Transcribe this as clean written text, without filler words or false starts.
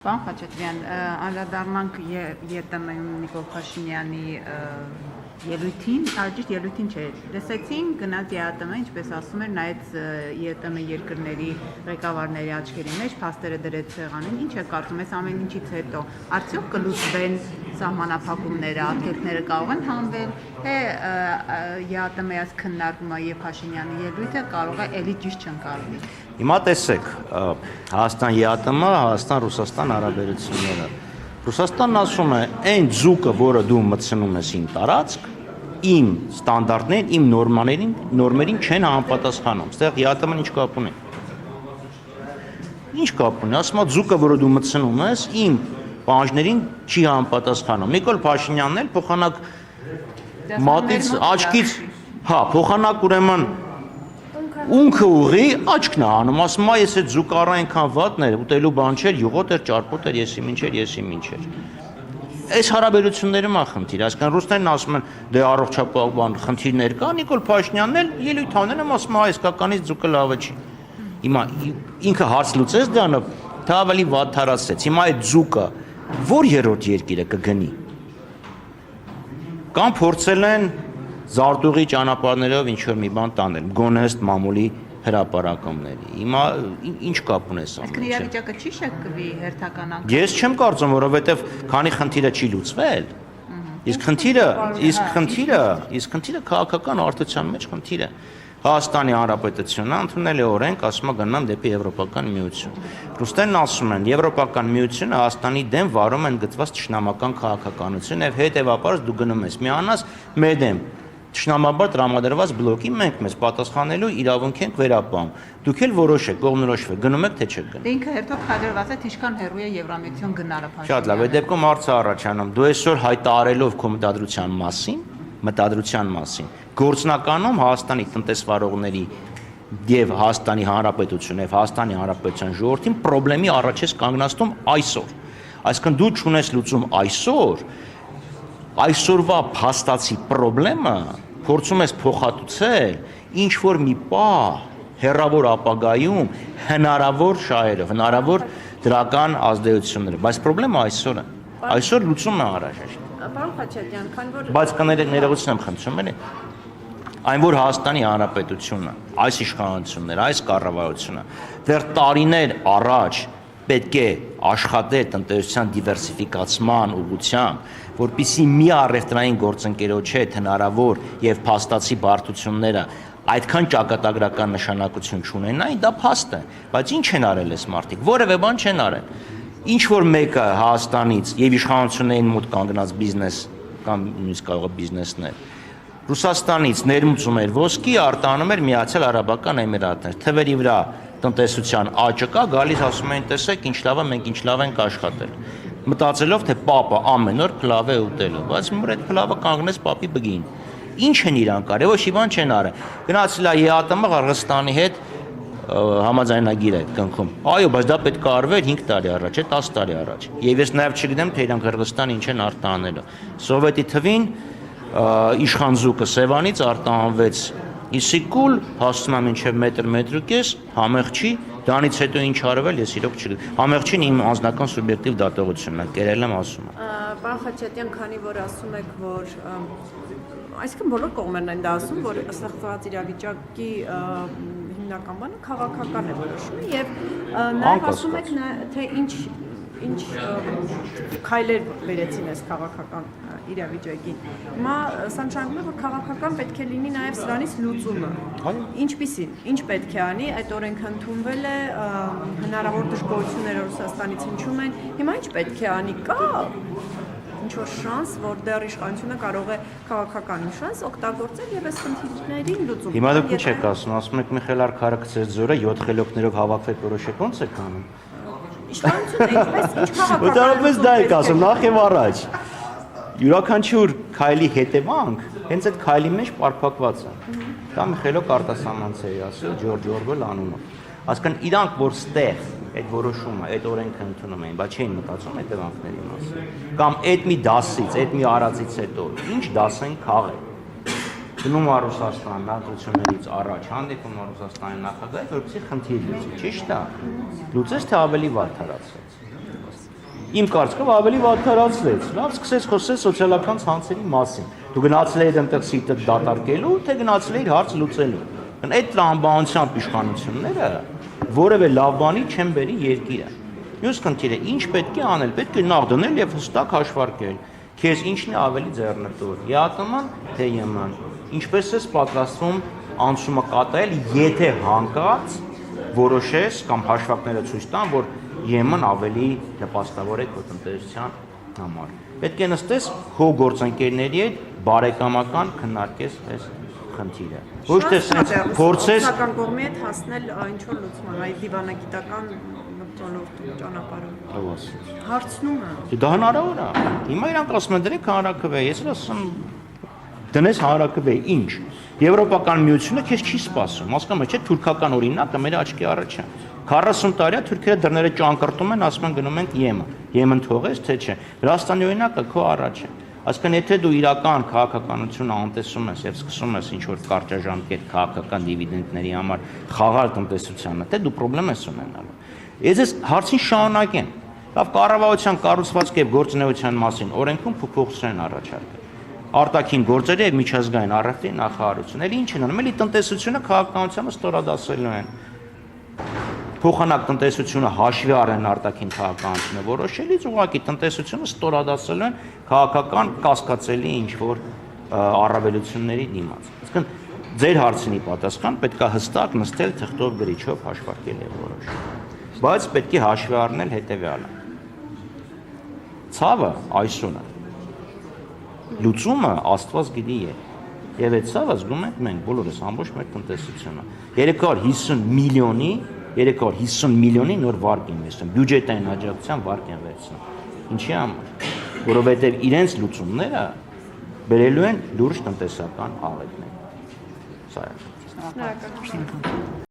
Պարոն Խաչատրյան, անդրադառնանք ԵՏՄ-ում Նիկոլ Փաշինյանի ելույթին, ճիշտ ելույթին չէ, լսեցին, գնաց ԵԱՏՄ, ինչպես ասում էր, նայեց ԵՏՄ երկրների ղեկավարների աչքերի մեջ, փաստերը դրեց սեղանին, ինչ է կարծում, այս ամեն ինչից հետո արդյոք կլուծվեն սահմանափակումները, արգելքները կարող են հանվել, թե ԵԱՏՄ-ի այս քննարկումը եւ Փաշինյանի ելույթը կարող է էլի ճիշտ չընկալվի։ Հիմա տեսեք, Հայաստան-ԵԱՏՄ, Հայաստան-Ռուսաստան հարաբերությունները։ Ռուսաստանն ասում է, այն ձուկը, որը դու մտցնում ես իմ տարածք, իմ ստանդարտներին, իմ նորմերին չեն համապատասխանում։ Այստեղ ԵԱՏՄ-ն ինչ կապ ունի։ Ինչ կապ ունի, ասում է ձուկը, որը դու մտցնում ես, իմ պահանջներին չի համապատասխանում։ Նիկոլ Փաշինյանն էլ փոխանակ մատից աչքից, փոխանակ ուրեմն ունքը ուղի աչքն է անում, ասում է, ես այդ ձուկառը այնքան վատն էր, ուտելու բան չէր, յուղոտ էր, ճարպոտ էր, եսի մինչեր։ Այս հարաբերություններում է խնդիր, այսինքն ռուսներն ասում են, դե առողջապահական խնդիրներ կա, Նիկոլ Փաշինյանն էլ ելույթ անել, ասում է, իսկականից ձուկը լավը չի։ Հիմա ինքը հարց լուծեց դրանով, թե ավելի վատ թարացրեց։ Հիմա այդ ձուկը որ երրորդ երկիրը կգնի։ Կամ փորձել են զարտուղի ճանապարհներով ինչ որ մի բան տանել, գոնե ըստ մամուլի հրապարակումների։ Հիմա ինչ կապ ունի սա։ Այսինքն իրավիճակը չի շփկվի հերթական անգամ։ Ես չեմ կարծում, որովհետև քանի խնդիրը չի լուծվել, իսկ խնդիրը քաղաքական արտության մեջ խնդիր է։ Հայաստանի Հանրապետությունը ընդունել է օրենք, ասում է գնամ դեպի Եվրոպական միություն։ Ռուսներն ասում են, Եվրոպական միությունը Հայաստանի դեմ վարում են գծված ճշնամական քաղաքականություն եւ հետեւաբար դու գնում ես միանաս մեր դեմ ճշնամաբար տրամադրված բլոկի մենք մեզ պատասխանելու իրավունք ենք վերապահում։ Դուք էլ որոշեք, կողմնորոշվեք, գնում եք թե չեք գնում։ Դե ինքը հերթով քաջալված է ինչքան հեռու է Եվրամիություն գնալը Փաշինյանը։ Շատ լավ, այդ դեպքում հարցը առաջանում։ Դու այսօր հայտարարելով քո մտադրության մասին, գործնականում Հայաստանի տնտեսվարողների եւ Հայաստանի Հանրապետություն եւ Հայաստանի Հանրապետության ժողովրդին խնդրի առաջ ես կանգնացնում այսօր։ Այսինքն դու չունես լուծում այսօրվա փաստացի խնդրը փորձում ես փոխհատուցել ինչ որ մի պահ հեռավոր ապագայում հնարավոր շահերով, հնարավոր դրական ազդեցություններով, բայց խնդրը այսօր է։ Այսօր լուծում է առաջ։ Պարոն Խաչատրյան, քանի որ բայց կներողություն եմ խնդրում, էլի։ Այն որ Հայաստանի Հանրապետությունը, այս իշխանությունները, այս կառավարությունը դեռ տարիներ առաջ պետք է աշխատեր տնտեսության դիվերսիֆիկացման ուղղությամբ, որպեսզի մի առևտրային գործընկերոջ հետ հնարավոր եւ փաստացի բարդությունները այդքան ճակատագրական նշանակություն չունենային, դա փաստ է, բայց ինչ են արել այս մարդիկ, որևէ բան չեն արել։ Ինչ որ մեկը Հայաստանից եւ իշխանություններին մոտ կանգնած բիզնես կամ նույնիսկ կարող է բիզնեսներ Ռուսաստանից ներմուծում էր ոսկի, արտանում էր Միացյալ Արաբական Էմիրատներ, թվերի վրա տնտեսության աճը կա, գալիս ասում են, տեսեք, ինչ լավ է, մենք ինչ լավ ենք աշխատել։ Մտածելով, թե պապը ամեն օր փլավ է ուտելու, բայց մոր այդ փլավը կանգնեց պապի բգին։ Ինչ են իրանք արել, ոչ մի բան չեն արել։ Գնացել է ԵԱՏՄ Ղրղստանի հետ համաձայնագիր է կնքում։ Այո, բայց դա պետք է արվեր 5 տարի առաջ, 10 տարի առաջ։ Եվ ես նաև չգիտեմ, թե իրանք Ղրղստան ինչ են արտահանելու։ Սովետի թվին իշխանձուկը Սևանից արտահանվեց Իսիկուլ, հասնում է մինչև մետր-կես, համեղ չի, դրանից հետո ինչ արվել, ես իրոք չգիտեմ։ Համեղ չին իմ անձնական սուբյեկտիվ դատողությունն է, կերել եմ ասում եմ։ Պարոն Խաչատրյան, քանի որ ասում եք, որ այսինքն բոլոր կողմերն են դա ասում, որ ստեղծված իրավիճակի հիմնական բանը քաղաքական է որոշումը եւ նաեւ ասում եք թե ինչ քայլեր վերեցին այս քաղաքական իրավիճակին։ Հիմա սա նշանակում է, որ քաղաքական պետք է լինի նաև սրանից լուծումը։ Ինչպիսին, ինչ պետք է անի, այդ օրենքը ընդունվել է, հնարավոր դժգոհությունները Ռուսաստանից հնչում են։ Հիմա ինչ պետք է անի, կա ինչ որ շանս, որ դեռ իշխանությունը կարող է քաղաքական շանս օգտագործել եւ այս խնդիրներին լուծում։ Հիմա դուք ինչ եք ասում եք Միխայել Արքարը գցեց ձորը 7 խելոքներով հավաքվեք որոշեք ո՞նց եք անում։ Իշխանությունը ինչպես ինչ քաղաքական։ Ուտարապես դա եք ասում, նախ եւ առաջ։ Յուրաքանչյուր քայլի հետևանք հենց այդ քայլի մեջ պարփակված է։ Դա Միխայել Արտասամանցեի ասել Ջորջ Օրվել անունով։ Այսինքն իրանք որ ստեղ այդ որոշումը, այդ օրենքը ընդունում էին, բայց չէին մտածում հետևանքների մասին։ Կամ այդ մի դասից, այդ մի արածից հետո ինչ դաս են քաղել։ Գնում է Ռուսաստան նախություններից առաջ, հանդիպում է Ռուսաստանի նախագահը, որպեսզի խնդիր լուծի, ճիշտ է։ Լուծեց թե ավելի վատ հարացրեց։ իմ կարծիքով ավելի վատթարացրեց, լավ սկսեց խոսել սոցիալական ցանցերի մասին։ Դու գնացել ես այնտեղ սիտը դատարկելու, թե գնացել ես հարց լուծելու։ Այդ տրամաբանությամբ իշխանությունները որևէ լավ բանի չեն բերի երկիրը։ Մյուս խնդիրը ինչ պետք է անել, պետք է նախ դնել եւ հստակ հաշվարկել, քեզ ինչն է ավելի ձեռնտու՝ ԵԱՏՄ-ն թե ԵՄ-ն։ Ինչպես ես պատրաստվում անցումը կատարել, եթե հանկարծ որոշես կամ հաշվարկները ցույց տան, որ ԵՄ-ն ավելի նպաստավոր է քո տնտեսության համար։ Պետք է նստես քո գործընկերների հետ բարեկամական քննարկես այս խնդիրը։ Ոչ թե sense փորձես Սոցիալական կողմի հետ հասնել ինչ որ լուծման, այդ դիվանագիտական մտորում ճանապարհով։ Հարցնում եմ։ Դա հնարավոր է։ Հիմա իրանք ասում են դրեք հանրակրվե, ես ասում դնես հանրակրվե, ինչ։ Եվրոպական միությունը քեզ չի սպասում, հասկանում ես, չէ՞, թուրքական օրինակը մեր աչքի առաջ է։ 40 տարի է թուրքերը դռները ճանկրտում են, ասում են գնում ենք ԵՄ։ ԵՄ-ն թողես, թե չէ։ Վրաստանի օրինակը քո առաջ է։ Այսինքն եթե դու իրական քաղաքականությունը անտեսում ես եւ սկսում ես ինչ որ կարճաժամկետ քաղաքական դիվիդենդների համար խաղալ տնտեսությանը, թե դու խնդրեմ ես ունենալու։ Ես հարցին շարունակեն։ Լավ կառավարության կառուցվածքի եւ գործունեության մասին օրենքում փոփոխություններ են առաջարկել։ Արտաքին գործերի եւ միջազգային առևտրի նախարարությունները ինչ են անում, էլի տնտեսությունը քաղաքականությանը ստորադասելու են։ Փոխանակ տնտեսությունը հաշվի առնեն արտաքին քաղաքականությունը որոշելից ուղղակի տնտեսությունը ստորադասելու են քաղաքական կասկածելի ինչ որ առավելությունների դիմաց։ Այսինքն ձեր հարցինի պատասխան պետք է հստակ նստել թղթով գրիչով հաշվարկել եւ որոշել։ Բայց պետք է հաշվի առնել հետեւյալը։ Ցավը այսօր է։ Լուծումը Աստված գիտի է։ Եվ այդ ցավը զգում ենք մենք բոլորս ամբողջ մեր տնտեսությունը։ 350 միլիոնի նոր վարկ են վերցնում, բյուջետային աջակցության վարկ են վերցնում։ Ինչի համար։ Որովհետև իրենց լուծումները բերելու են լուրջ տնտեսական աղետներ։ Սա է։ Շնորհակալ եմ։